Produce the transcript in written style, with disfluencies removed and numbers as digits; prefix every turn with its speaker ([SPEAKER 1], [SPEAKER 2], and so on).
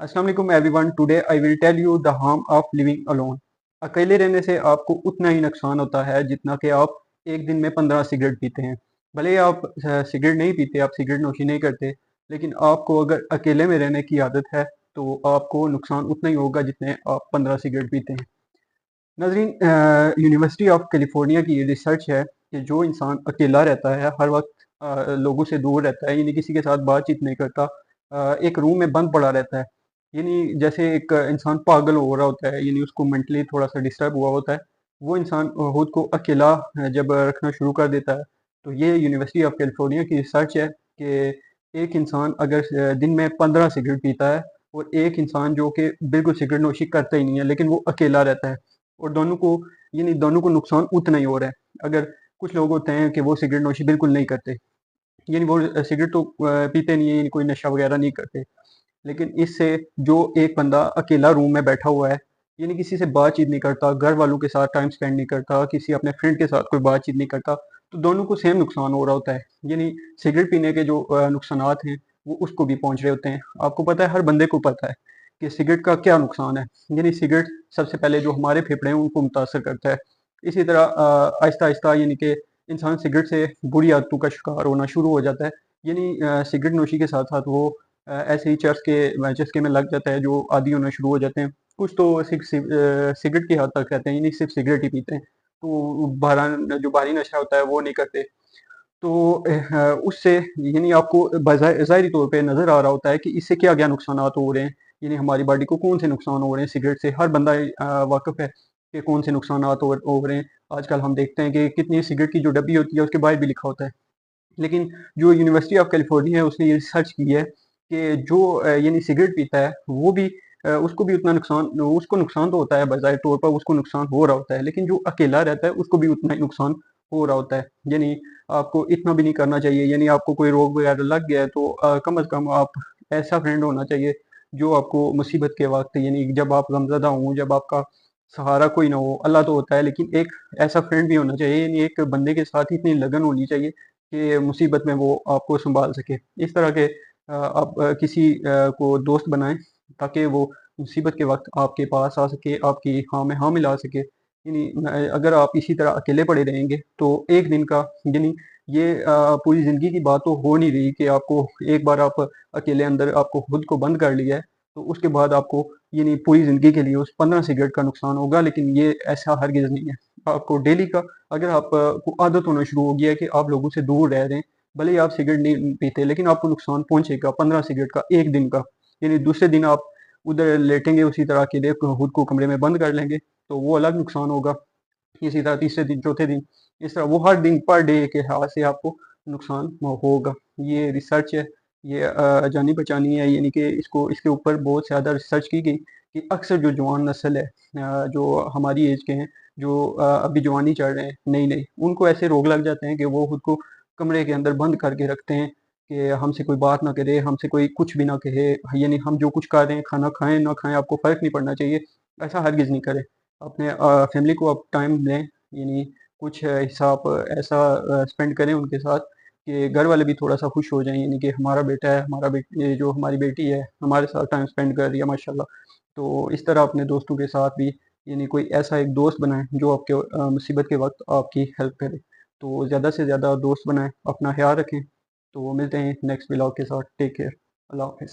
[SPEAKER 1] अस्सलाम वालेकुम everyone. Today I will tell you the harm of living alone. अकेले रहने से आपको उतना ही नुकसान होता है जितना कि आप एक दिन में 15 सिगरेट पीते हैं। भले ही आप सिगरेट नहीं पीते, आप सिगरेट नोशी नहीं करते, लेकिन आपको अगर अकेले में रहने की आदत है तो आपको नुकसान उतना ही होगा जितने आप 15 सिगरेट पीते हैं। नाज़रीन, यूनिवर्सिटी ऑफ कैलिफोर्निया की ये रिसर्च है कि जो इंसान अकेला रहता है, हर वक्त लोगों से दूर रहता है, यानी किसी के साथ बातचीत नहीं करता, एक रूम में बंद पड़ा रहता है, यानी जैसे एक इंसान पागल हो रहा होता है, यानी उसको मेंटली थोड़ा सा डिस्टर्ब हुआ होता है, वो इंसान खुद को अकेला जब रखना शुरू कर देता है। तो ये यूनिवर्सिटी ऑफ कैलिफोर्निया की रिसर्च है कि एक इंसान अगर दिन में 15 सिगरेट पीता है और एक इंसान जो कि बिल्कुल सिगरेट नोशी करता ही नहीं है लेकिन वो अकेला रहता है, और दोनों को नुकसान उतना ही हो रहा है। अगर कुछ लोग होते हैं कि वो सिगरेट नोशी बिल्कुल नहीं करते, यानी वो सिगरेट तो पीते नहीं है, यानी कोई नशा वगैरह नहीं करते, लेकिन इससे जो एक बंदा अकेला रूम में बैठा हुआ है, यानी किसी से बातचीत नहीं करता, घर वालों के साथ टाइम स्पेंड नहीं करता, किसी अपने फ्रेंड के साथ कोई बातचीत नहीं करता, तो दोनों को सेम नुकसान हो रहा होता है। यानी सिगरेट पीने के जो नुकसानात हैं वो उसको भी पहुंच रहे होते हैं। आपको पता है, हर बंदे को पता है कि सिगरेट का क्या नुकसान है। यानी सिगरेट सबसे पहले जो हमारे फेफड़े हैं उनको मुतासर करता है। इसी तरह आहिस्ता आहिस्ता यानी कि इंसान सिगरेट से बुरी आदतों का शिकार होना शुरू हो जाता है। यानी सिगरेट नोशी के साथ साथ वो ऐसे ही चस्के में लग जाता है, जो आदी होना शुरू हो जाते हैं। कुछ तो सिगरेट की हद तक रहते हैं, यानी सिर्फ सिगरेट ही पीते हैं, तो जो बाहरी नशा होता है वो नहीं करते। तो उससे यानी आपको ज़ाहिरी तौर पे नज़र आ रहा होता है कि इससे क्या-क्या नुकसानात हो रहे हैं, यानी हमारी बॉडी को कौन से नुकसान हो रहे हैं सिगरेट से। हर बंदा वाकिफ़ है कि कौन से नुकसानात हो रहे हैं। आजकल हम देखते हैं कि कितनी सिगरेट की जो डब्बी होती है उसके बाहर भी लिखा होता है। लेकिन जो यूनिवर्सिटी ऑफ कैलिफोर्निया है उसने ये रिसर्च की है कि जो यानी सिगरेट पीता है वो भी उसको भी उतना नुकसान, उसको नुकसान तो होता है, बज़ाहिर तौर पर उसको नुकसान हो रहा होता है, लेकिन जो अकेला रहता है उसको भी उतना ही नुकसान हो रहा होता है। यानी आपको इतना भी नहीं करना चाहिए, यानी आपको कोई रोग वगैरह लग गया है तो कम अज़ कम आप ऐसा फ्रेंड होना चाहिए जो आपको मुसीबत के वक़्त, यानी जब आप गमज़दा हों, जब आपका सहारा कोई ना हो, अल्लाह तो होता है लेकिन एक ऐसा फ्रेंड भी होना चाहिए, यानी एक बंदे के साथ इतनी लगन होनी चाहिए कि मुसीबत में वो आपको सँभाल सके। इस तरह के आप किसी को दोस्त बनाएँ ताकि वो मुसीबत के वक़्त आपके पास आ सके, आपकी हाँ में हाँ मिला सके। यानी अगर आप इसी तरह अकेले पड़े रहेंगे तो एक दिन का, यानी ये पूरी ज़िंदगी की बात तो हो नहीं रही कि आपको एक बार आप अकेले अंदर आपको खुद को बंद कर लिया है, तो उसके बाद आपको यानी पूरी ज़िंदगी के लिए उस 15 सिगरेट का नुकसान होगा, लेकिन ये ऐसा हरगिज़ नहीं है। आपको डेली का, अगर आप को आदत होना शुरू हो गया है कि आप लोगों से दूर रह रहे हैं, भले ही आप सिगरेट नहीं पीते लेकिन आपको नुकसान पहुँचेगा 15 सिगरेट का एक दिन का। यानी दूसरे दिन आप उधर लेटेंगे उसी तरह अकेले, खुद को कमरे में बंद कर लेंगे, तो वो अलग नुकसान होगा। इसी तरह तीसरे दिन, चौथे दिन, इस तरह वो हर दिन पर डे के हिसाब से आपको नुकसान होगा। ये रिसर्च है, ये जानी पहचानी है, यानी कि इसको इसके ऊपर बहुत ज़्यादा रिसर्च की गई कि अक्सर जो जवान नस्ल है, जो हमारी एज के हैं, जो अभी जवानी चढ़ रहे हैं नई नई, उनको ऐसे रोग लग जाते हैं कि वो खुद को कमरे के अंदर बंद करके रखते हैं कि हमसे कोई बात ना करे, हमसे कोई कुछ भी ना कहे, यानी हम जो कुछ कर रहे हैं, खाना खाएं ना खाएं, आपको फ़र्क नहीं पड़ना चाहिए। ऐसा हरगिज़ नहीं करें। अपने फैमिली को आप टाइम दें, यानी कुछ हिस्सा आप ऐसा स्पेंड करें उनके साथ कि घर वाले भी थोड़ा-सा खुश हो जाएँ, यानी कि हमारा बेटा है, ये जो हमारी बेटी है, हमारे साथ टाइम स्पेंड कर रही है माशाल्लाह। तो इस तरह अपने दोस्तों के साथ भी, यानी कोई ऐसा एक दोस्त बनाएँ जो आपके मुसीबत के वक़्त आपकी हेल्प करे। तो ज़्यादा से ज़्यादा दोस्त बनाएँ, अपना ख़्याल रखें। तो मिलते हैं नेक्स्ट व्लॉग के साथ। Take care. अल्लाह हाफ़िज़।